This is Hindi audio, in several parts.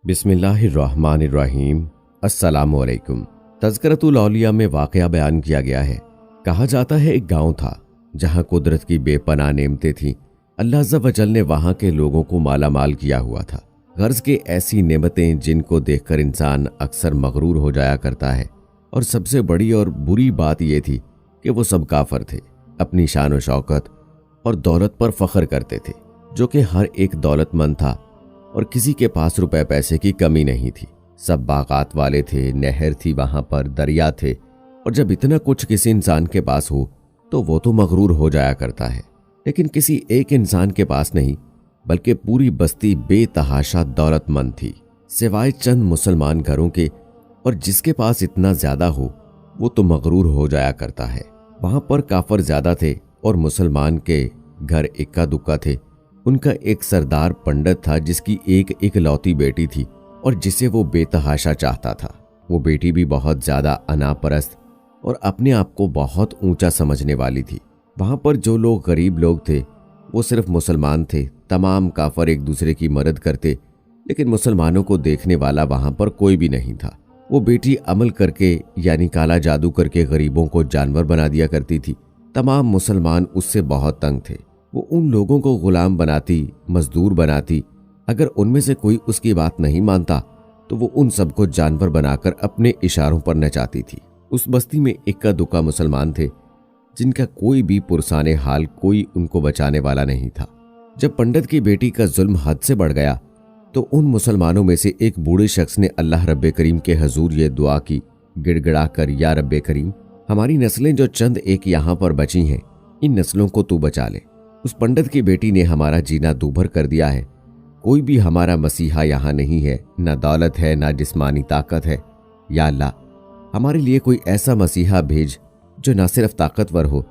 बिस्मिल्लाहिर्रहमानिर्रहीम। अस्सलामुअलैकुम। तज़किरतुल औलिया में वाक़या बयान किया गया है। कहा जाता है एक गांव था जहां कुदरत की बेपनाह नेमतें थीं। अल्लाह अज़्ज़ा वजल ने वहां के लोगों को मालामाल किया हुआ था। गर्ज के ऐसी नेमतें जिनको देखकर इंसान अक्सर मगरूर हो जाया करता है। और सबसे बड़ी और बुरी बात यह थी कि वो सब काफिर थे। अपनी शान व शौकत और दौलत पर फ़ख्र करते थे, जो कि हर एक दौलतमंद था और किसी के पास रुपए पैसे की कमी नहीं थी। सब बागात वाले थे, नहर थी वहां पर, दरिया थे। और जब इतना कुछ किसी इंसान के पास हो तो वो तो मगरूर हो जाया करता है। लेकिन किसी एक इंसान के पास नहीं, बल्कि पूरी बस्ती बेतहाशा दौलतमंद थी, सिवाय चंद मुसलमान घरों के। और जिसके पास इतना ज्यादा हो वो तो मगरूर हो जाया करता है। वहां पर काफिर ज्यादा थे और मुसलमान के घर इक्का दुक्का थे। उनका एक सरदार पंडित था जिसकी एक इकलौती बेटी थी और जिसे वो बेतहाशा चाहता था। वो बेटी भी बहुत ज्यादा अनापरस्त और अपने आप को बहुत ऊंचा समझने वाली थी। वहां पर जो लोग गरीब लोग थे वो सिर्फ मुसलमान थे। तमाम काफिर एक दूसरे की मदद करते, लेकिन मुसलमानों को देखने वाला वहां पर कोई भी नहीं था। वो बेटी अमल करके यानी काला जादू करके गरीबों को जानवर बना दिया करती थी। तमाम मुसलमान उससे बहुत तंग थे। वो उन लोगों को गुलाम बनाती, मजदूर बनाती। अगर उनमें से कोई उसकी बात नहीं मानता तो वो उन सबको जानवर बनाकर अपने इशारों पर नचाती थी। उस बस्ती में इक्का दुक्का मुसलमान थे जिनका कोई भी पुरसाने हाल, कोई उनको बचाने वाला नहीं था। जब पंडित की बेटी का जुल्म हद से बढ़ गया तो उन मुसलमानों में से एक बूढ़े शख्स ने अल्लाह रब्बे करीम के हजूर ये दुआ की, गिड़गिड़ा कर, या रब्बे करीम, हमारी नस्लें जो चंद एक यहाँ पर बची हैं, इन नस्लों को तू बचा ले। उस पंडित की बेटी ने हमारा जीना दूभर कर दिया है। कोई भी हमारा मसीहा यहाँ नहीं है, ना दौलत है, ना जिस्मानी ताकत है। या अल्लाह, हमारे लिए कोई ऐसा मसीहा भेज जो न सिर्फ ताकतवर हो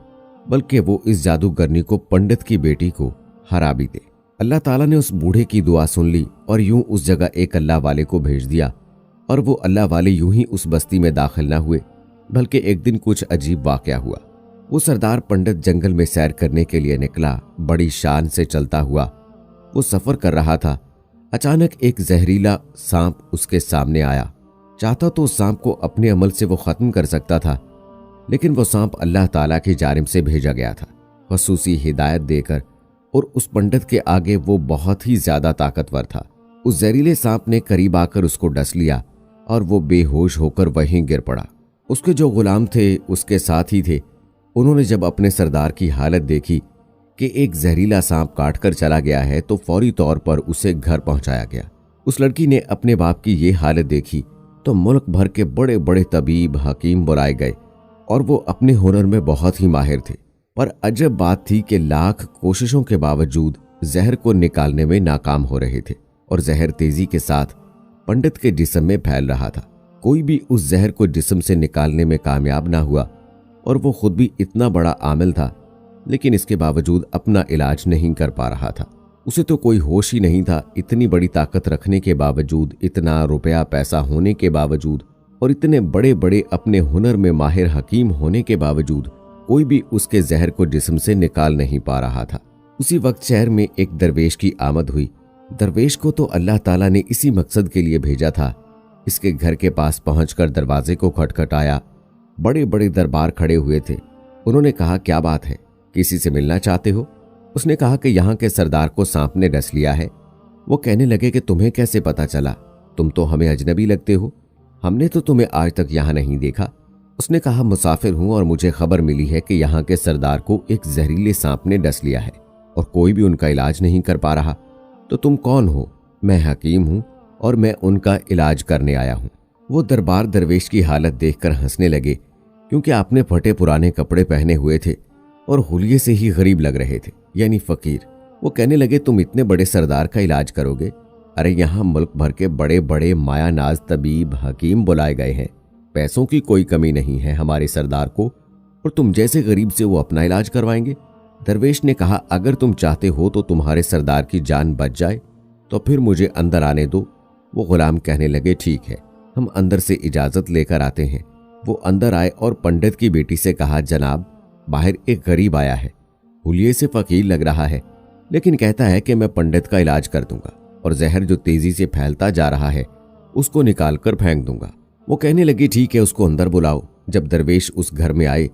बल्कि वो इस जादूगरनी को, पंडित की बेटी को, हरा भी दे। अल्लाह ताला ने उस बूढ़े की दुआ सुन ली और यूं उस जगह एक अल्लाह वाले को भेज दिया। और वो अल्लाह वाले यूं ही उस बस्ती में दाखिल न हुए, बल्कि एक दिन कुछ अजीब वाकया हुआ। वो सरदार पंडित जंगल में सैर करने के लिए निकला। बड़ी शान से चलता हुआ वो सफर कर रहा था। अचानक एक जहरीला सांप उसके सामने आया। चाहता तो उस सांप को अपने अमल से वो खत्म कर सकता था, लेकिन वो सांप अल्लाह ताला की जानिब से भेजा गया था, खसूसी हिदायत देकर। और उस पंडित के आगे वो बहुत ही ज्यादा ताकतवर था। उस जहरीले सांप ने करीब आकर उसको डस लिया और वो बेहोश होकर वहीं गिर पड़ा। उसके जो गुलाम थे उसके साथ ही थे। उन्होंने जब अपने सरदार की हालत देखी कि एक जहरीला सांप काट कर चला गया है तो फौरी तौर पर उसे घर पहुंचाया गया। उस लड़की ने अपने बाप की ये हालत देखी तो मुल्क भर के बड़े बड़े तबीब, हकीम बुलाए गए और वो अपने हुनर में बहुत ही माहिर थे। पर अजब बात थी कि लाख कोशिशों के बावजूद जहर को निकालने में नाकाम हो रहे थे और जहर तेजी के साथ पंडित के जिस्म में फैल रहा था। कोई भी उस जहर को जिस्म से निकालने में कामयाब ना हुआ और वो खुद भी इतना बड़ा आमिल था, लेकिन इसके बावजूद अपना इलाज नहीं कर पा रहा था। उसे तो कोई होश ही नहीं था। इतनी बड़ी ताकत रखने के बावजूद, इतना रुपया पैसा होने के बावजूद और इतने बड़े बड़े अपने हुनर में माहिर हकीम होने के बावजूद कोई भी उसके जहर को जिस्म से निकाल नहीं पा रहा था। उसी वक्त शहर में एक दरवेश की आमद हुई। दरवेश को तो अल्लाह ताला ने इसी मकसद के लिए भेजा था। इसके घर के पास पहुंचकर दरवाजे को खटखटाया। बड़े बड़े दरबार खड़े हुए थे। उन्होंने कहा, क्या बात है, किसी से मिलना चाहते हो? उसने कहा कि यहाँ के सरदार को सांप ने डस लिया है। वो कहने लगे कि तुम्हें कैसे पता चला? तुम तो हमें अजनबी लगते हो, हमने तो तुम्हें आज तक यहाँ नहीं देखा। उसने कहा, मुसाफिर हूँ और मुझे खबर मिली है कि यहाँ के सरदार को एक जहरीले सांप ने डस लिया है और कोई भी उनका इलाज नहीं कर पा रहा। तो तुम कौन हो? मैं हकीम हूँ और मैं उनका इलाज करने आया हूँ। वो दरबार दरवेश की हालत देखकर हंसने लगे, क्योंकि आपने फटे पुराने कपड़े पहने हुए थे और हुलिये से ही गरीब लग रहे थे, यानी फकीर। वो कहने लगे, तुम इतने बड़े सरदार का इलाज करोगे? अरे यहाँ मुल्क भर के बड़े बड़े मायानाज तबीब, हकीम बुलाए गए हैं। पैसों की कोई कमी नहीं है हमारे सरदार को, और तुम जैसे गरीब से वो अपना इलाज करवाएंगे? दरवेश ने कहा, अगर तुम चाहते हो तो तुम्हारे सरदार की जान बच जाए तो फिर मुझे अंदर आने दो। वो गुलाम कहने लगे, ठीक है, हम अंदर से इजाजत लेकर आते हैं। वो अंदर आए और पंडित की बेटी से कहा, जनाब, बाहर एक गरीब आया है, हुलिये से फकीर लग रहा है, लेकिन कहता है कि मैं पंडित का इलाज कर दूंगा। और जहर जो तेजी से फैलता जा रहा है उसको निकाल कर फेंक दूंगा। वो कहने लगी ठीक है, उसको अंदर बुलाओ। जब दरवेश उस घर में आए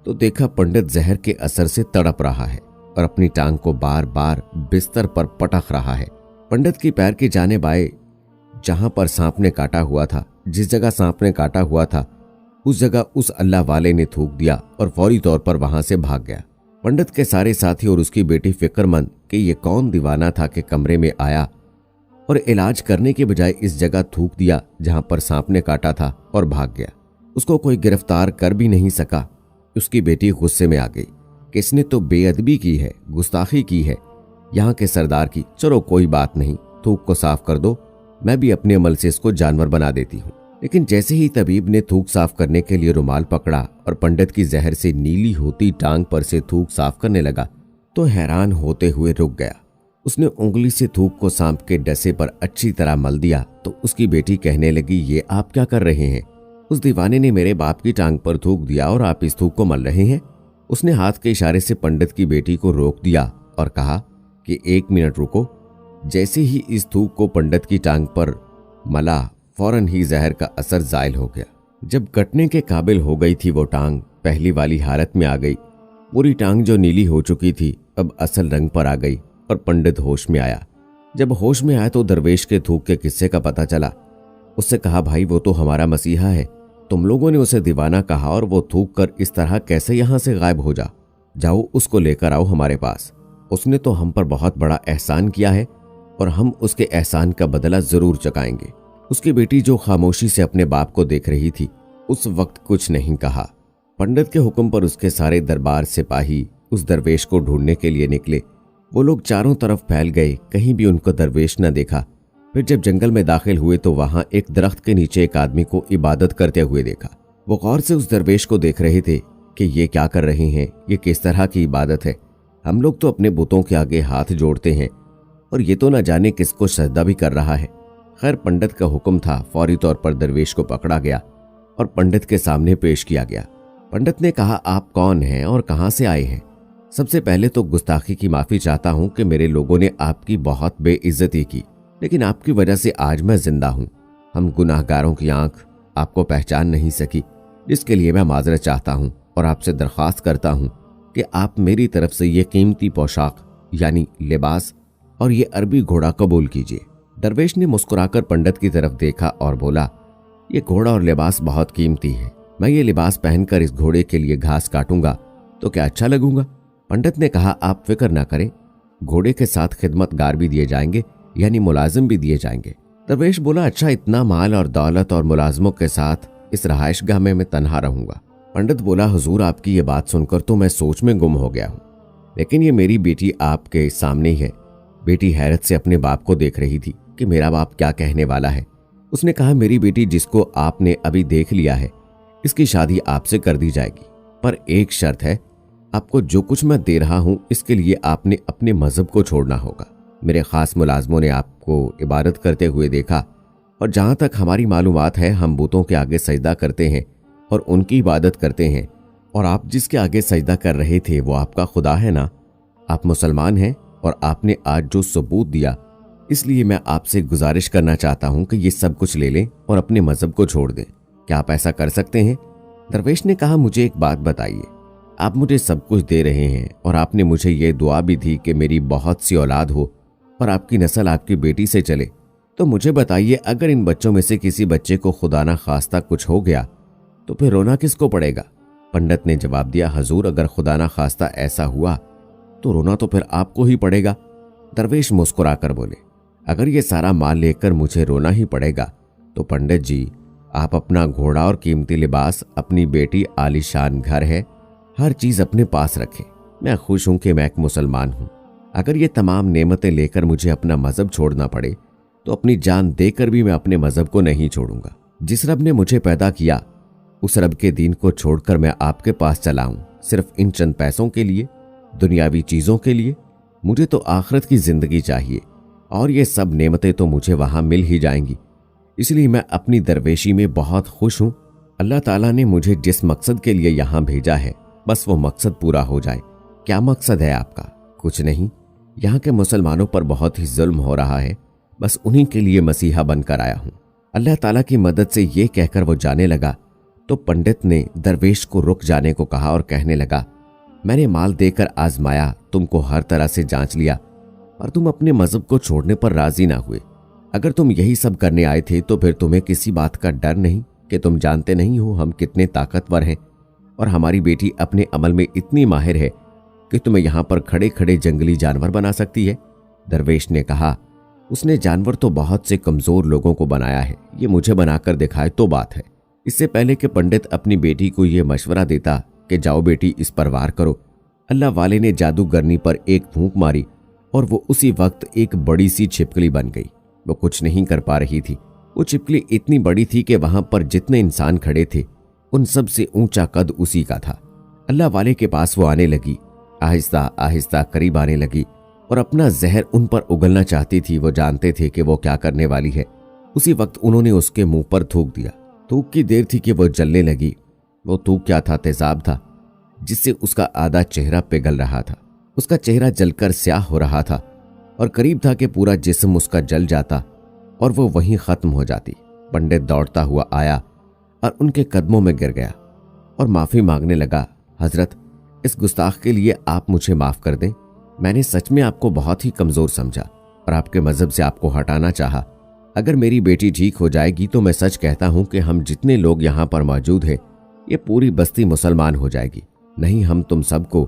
तो देखा पंडित जहर के असर से तड़प रहा है और अपनी टांग को बार बार बिस्तर पर पटक रहा है। पंडित की पैर की जानिब आए, जहां पर सांप ने काटा हुआ था, जिस जगह सांप ने काटा हुआ था उस जगह उस अल्लाह वाले ने थूक दिया और फौरी तौर पर वहां से भाग गया। पंडित के सारे साथी और उसकी बेटी फिक्रमंद कि ये कौन दीवाना था कि कमरे में आया और इलाज करने के बजाय इस जगह थूक दिया जहां पर सांप ने काटा था और भाग गया। उसको कोई गिरफ्तार कर भी नहीं सका। उसकी बेटी गुस्से में आ गई कि इसने तो बेअदबी की है, गुस्ताखी की है यहाँ के सरदार की। चलो कोई बात नहीं, थूक को साफ कर दो, मैं भी अपने अमल से इसको जानवर बना देती हूँ। लेकिन जैसे ही तबीब ने थूक साफ करने के लिए रुमाल पकड़ा और पंडित की जहर से नीली होती टांग पर से थूक साफ करने लगा तो हैरान होते हुए रुक गया। उसने उंगली से थूक को सांप के डसे पर अच्छी तरह मल दिया तो उसकी बेटी कहने लगी, ये आप क्या कर रहे हैं? उस दीवाने ने मेरे बाप की टांग पर थूक दिया और आप इस थूक को मल रहे हैं। उसने हाथ के इशारे से पंडित की बेटी को रोक दिया और कहा कि 1 मिनट रुको। जैसे ही इस थूक को पंडित की टांग पर मला, फौरन ही जहर का असर जायल हो गया। जब कटने के काबिल हो गई थी वो टांग पहली वाली हालत में आ गई। पूरी टांग जो नीली हो चुकी थी अब असल रंग पर आ गई और पंडित होश में आया। जब होश में आया तो दरवेश के थूक के किस्से का पता चला। उससे कहा, भाई वो तो हमारा मसीहा है, तुम लोगों ने उसे दीवाना कहा और वो थूक कर इस तरह कैसे यहां से गायब हो जाओ उसको लेकर आओ हमारे पास। उसने तो हम पर बहुत बड़ा एहसान किया है और हम उसके एहसान का बदला जरूर चुकाएंगे। उसकी बेटी जो खामोशी से अपने बाप को देख रही थी उस वक्त कुछ नहीं कहा। पंडित के हुक्म पर उसके सारे दरबार सिपाही उस दरवेश को ढूंढने के लिए निकले। वो लोग चारों तरफ फैल गए, कहीं भी उनको दरवेश न देखा। फिर जब जंगल में दाखिल हुए तो वहां एक दरख्त के नीचे एक आदमी को इबादत करते हुए देखा। वो गौर से उस दरवेश को देख रहे थे कि ये क्या कर रहे हैं, ये किस तरह की इबादत है। हम लोग तो अपने बुतों के आगे हाथ जोड़ते हैं और ये तो न जाने किसको सजदा भी कर रहा है। खैर पंडित का हुक्म था, फौरी तौर पर दरवेश को पकड़ा गया और पंडित के सामने पेश किया गया। पंडित ने कहा, आप कौन हैं और कहां से आए हैं? सबसे पहले तो गुस्ताखी की माफी चाहता हूं कि मेरे लोगों ने आपकी बहुत बेइज्जती की, लेकिन आपकी वजह से आज मैं जिंदा हूं। हम गुनाहगारों की आंख आपको पहचान नहीं सकी, जिसके लिए मैं माजरत चाहता हूं और आपसे दरख्वास्त करता हूं कि आप मेरी तरफ से ये कीमती पोशाक यानी लिबास और ये अरबी घोड़ा कबूल कीजिए। दरवेश ने मुस्कुराकर पंडित की तरफ देखा और बोला, ये घोड़ा और लिबास बहुत कीमती है। मैं ये लिबास पहनकर इस घोड़े के लिए घास काटूंगा तो क्या अच्छा लगूंगा? पंडित ने कहा, आप फिक्र ना करें, घोड़े के साथ खिदमतगार भी दिए जाएंगे यानी मुलाजिम भी दिए जाएंगे। दरवेश बोला, अच्छा इतना माल और दौलत और मुलाजमों के साथ इस रहायशगाह में मैं तन्हा रहूंगा? पंडित बोला, हुजूर आपकी ये बात सुनकर तो मैं सोच में गुम हो गया हूँ, लेकिन ये मेरी बेटी आपके सामने ही है। बेटी हैरत से अपने बाप को देख रही थी कि मेरा बाप क्या कहने वाला है। उसने कहा, मेरी बेटी जिसको आपने अभी देख लिया है इसकी शादी आपसे कर दी जाएगी, पर एक शर्त है, आपको जो कुछ मैं दे रहा हूं इसके लिए आपने अपने मजहब को छोड़ना होगा। मेरे खास मुलाजमों ने आपको इबादत करते हुए देखा और जहां तक हमारी मालूमात है हम बुतों के आगे सजदा करते हैं और उनकी इबादत करते हैं, और आप जिसके आगे सजदा कर रहे थे वो आपका खुदा है ना? आप मुसलमान हैं और आपने आज जो सबूत दिया, इसलिए मैं आपसे गुजारिश करना चाहता हूं कि ये सब कुछ ले लें और अपने मजहब को छोड़ दें। क्या आप ऐसा कर सकते हैं? दरवेश ने कहा, मुझे एक बात बताइए, आप मुझे सब कुछ दे रहे हैं और आपने मुझे ये दुआ भी दी कि मेरी बहुत सी औलाद हो और आपकी नस्ल आपकी बेटी से चले, तो मुझे बताइए अगर इन बच्चों में से किसी बच्चे को खुदा ना खास्ता कुछ हो गया तो फिर रोना किसको पड़ेगा? पंडित ने जवाब दिया, हजूर अगर खुदा ना खास्ता ऐसा हुआ तो रोना तो फिर आपको ही पड़ेगा। दरवेश मुस्कुराकर बोले, अगर ये सारा माल लेकर मुझे रोना ही पड़ेगा तो पंडित जी आप अपना घोड़ा और कीमती लिबास, अपनी बेटी, आलीशान घर है, हर चीज अपने पास रखें। मैं खुश हूं कि मैं एक मुसलमान हूं। अगर ये तमाम नेमतें लेकर मुझे अपना मजहब छोड़ना पड़े तो अपनी जान देकर भी मैं अपने मजहब को नहीं छोड़ूंगा। जिस रब ने मुझे पैदा किया उस रब के दीन को छोड़कर मैं आपके पास चला हूं सिर्फ इन चंद पैसों के लिए, दुनियावी चीजों के लिए? मुझे तो आखिरत की जिंदगी चाहिए और ये सब नेमतें तो मुझे वहां मिल ही जाएंगी। इसलिए मैं अपनी दरवेशी में बहुत खुश हूं। अल्लाह ताला ने मुझे जिस मकसद के लिए यहां भेजा है बस वो मकसद पूरा हो जाए। क्या मकसद है आपका? कुछ नहीं, यहाँ के मुसलमानों पर बहुत ही जुल्म हो रहा है। बस उन्हीं के लिए मसीहा बनकर आया हूं। अल्लाह ताला की मदद से ये कहकर वो जाने लगा तो पंडित ने दरवेश को रुक जाने को कहा और कहने लगा, मैंने माल देकर आजमाया, तुमको हर तरह से जांच लिया, पर तुम अपने मजहब को छोड़ने पर राजी ना हुए। अगर तुम यही सब करने आए थे तो फिर तुम्हें किसी बात का डर नहीं कि तुम जानते नहीं हो हम कितने ताकतवर हैं और हमारी बेटी अपने अमल में इतनी माहिर है कि तुम्हें यहां पर खड़े खड़े जंगली जानवर बना सकती है। दरवेश ने कहा, उसने जानवर तो बहुत से कमजोर लोगों को बनाया है, ये मुझे बनाकर दिखाए तो बात है। इससे पहले कि पंडित अपनी बेटी को यह मशवरा देता कि जाओ बेटी इस पर वार करो, अल्लाह वाले ने जादूगरनी पर एक फूंक मारी और वो उसी वक्त एक बड़ी सी छिपकली बन गई। वो कुछ नहीं कर पा रही थी। वो छिपकली इतनी बड़ी थी कि वहां पर जितने इंसान खड़े थे उन सब से ऊंचा कद उसी का था। अल्लाह वाले के पास वो आने लगी, आहिस्ता आहिस्ता करीब आने लगी और अपना जहर उन पर उगलना चाहती थी। वो जानते थे कि वो क्या करने वाली है। उसी वक्त उन्होंने उसके मुंह पर थूक दिया। थूक की देर थी कि वो जलने लगी। वो थूक क्या था, तेजाब था, जिससे उसका आधा चेहरा पिघल रहा था। उसका चेहरा जलकर स्याह हो रहा था और करीब था कि पूरा जिस्म उसका जल जाता और वो वहीं खत्म हो जाती। पंडित दौड़ता हुआ आया और उनके कदमों में गिर गया और माफी मांगने लगा, हजरत, इस गुस्ताख के लिए आप मुझे माफ कर दें। मैंने सच में आपको बहुत ही कमजोर समझा और आपके मजहब से आपको हटाना चाहा। अगर मेरी बेटी ठीक हो जाएगी तो मैं सच कहता हूं कि हम जितने लोग यहाँ पर मौजूद हैं ये पूरी बस्ती मुसलमान हो जाएगी। नहीं, हम तुम सबको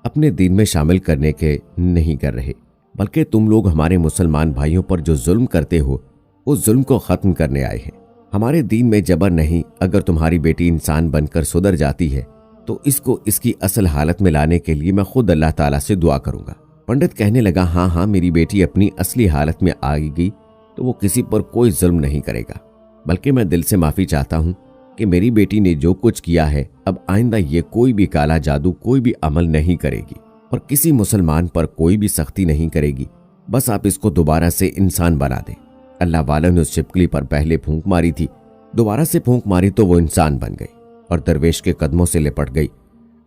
अपने दीन में शामिल करने के नहीं कर रहे, बल्कि तुम लोग हमारे मुसलमान भाइयों पर जो जुल्म करते हो उस जुल्म को खत्म करने आए हैं। हमारे दीन में जबर नहीं। अगर तुम्हारी बेटी इंसान बनकर सुधर जाती है तो इसको इसकी असल हालत में लाने के लिए मैं खुद अल्लाह ताला से दुआ करूंगा। पंडित कहने लगा, हाँ हाँ, मेरी बेटी अपनी असली हालत में आएगी तो वो किसी पर कोई जुल्म नहीं करेगा, बल्कि मैं दिल से माफी चाहता हूँ कि मेरी बेटी ने जो कुछ किया है अब आइंदा ये कोई भी काला जादू, कोई भी अमल नहीं करेगी और किसी मुसलमान पर कोई भी सख्ती नहीं करेगी। बस आप इसको दोबारा से इंसान बना दें। अल्लाह वाला ने उस छिपकली पर पहले फूंक मारी थी, दोबारा से फूंक मारी तो वो इंसान बन गई और दरवेश के कदमों से लिपट गई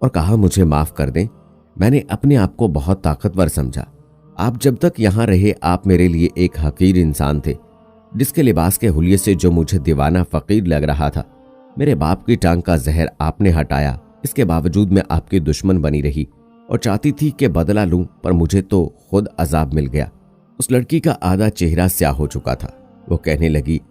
और कहा, मुझे माफ कर दें, मैंने अपने आप को बहुत ताकतवर समझा। आप जब तक यहाँ रहे आप मेरे लिए एक हकीर इंसान थे, जिसके लिबास के हुलिये से जो मुझे दीवाना फकीर लग रहा था। मेरे बाप की टांग का जहर आपने हटाया, इसके बावजूद मैं आपकी दुश्मन बनी रही और चाहती थी कि बदला लूं, पर मुझे तो खुद अजाब मिल गया। उस लड़की का आधा चेहरा स्याह हो चुका था। वो कहने लगी,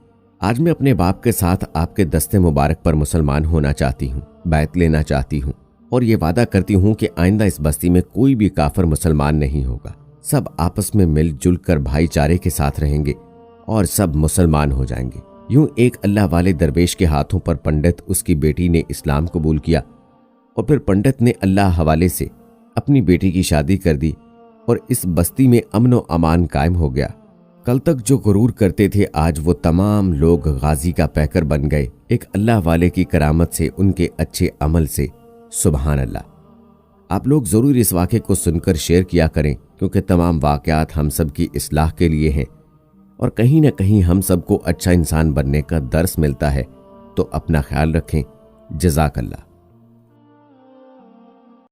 आज मैं अपने बाप के साथ आपके दस्ते मुबारक पर मुसलमान होना चाहती हूँ, बैत लेना चाहती हूँ और ये वादा करती हूँ कि आइंदा इस बस्ती में कोई भी काफिर मुसलमान नहीं होगा। सब आपस में मिलजुल कर भाईचारे के साथ रहेंगे और सब मुसलमान हो जाएंगे। यूं एक अल्लाह वाले दरवेश के हाथों पर पंडित उसकी बेटी ने इस्लाम कबूल किया और फिर पंडित ने अल्लाह हवाले से अपनी बेटी की शादी कर दी और इस बस्ती में अमन व अमान कायम हो गया। कल तक जो गुरूर करते थे आज वो तमाम लोग गाजी का पैकर बन गए, एक अल्लाह वाले की करामत से, उनके अच्छे अमल से। सुबहान अल्लाह। आप लोग ज़रूर इस वाक़े को सुनकर शेयर किया करें, क्योंकि तमाम वाक़यात हम सब की इस्लाह के लिए हैं और कहीं ना कहीं हम सबको अच्छा इंसान बनने का दर्स मिलता है। तो अपना ख्याल रखें। जज़ाकल्लाह।